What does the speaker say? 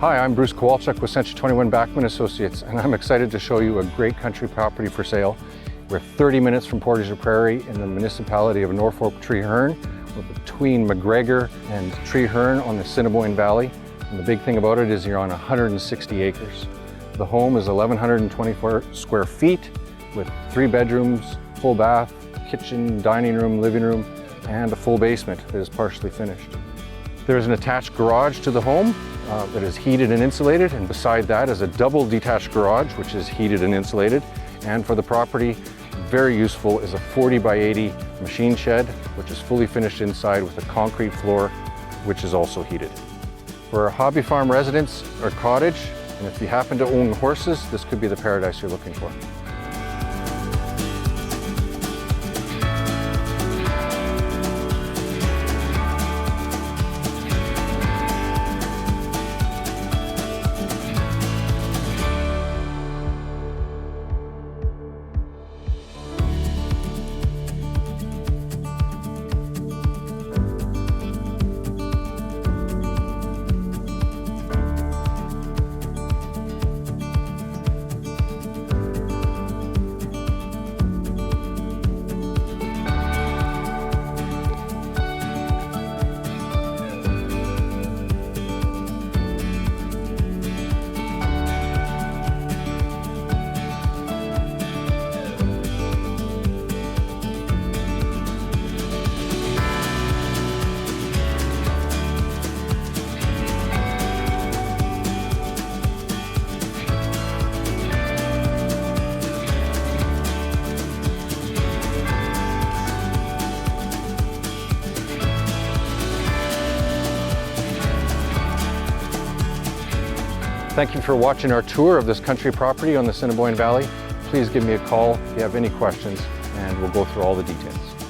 Hi, I'm Bruce Kowalchuk with C21 Backman Associates, and I'm excited to show you a great country property for sale. We're 30 minutes from Portage La Prairie in the municipality of Norfolk Treeherne. We're between McGregor and Treeherne on the Assiniboine Valley. And the big thing about it is you're on 160 acres. The home is 1,124 square feet with 3 bedrooms, full bath, kitchen, dining room, living room, and a full basement that is partially finished. There's an attached garage to the home that is heated and insulated, and beside that is a double detached garage which is heated and insulated. And for the property, very useful is a 40 by 80 machine shed which is fully finished inside with a concrete floor which is also heated. For a hobby farm residence or cottage, and if you happen to own horses, this could be the paradise you're looking for. Thank you for watching our tour of this country property on the Assiniboine Valley. Please give me a call if you have any questions, and we'll go through all the details.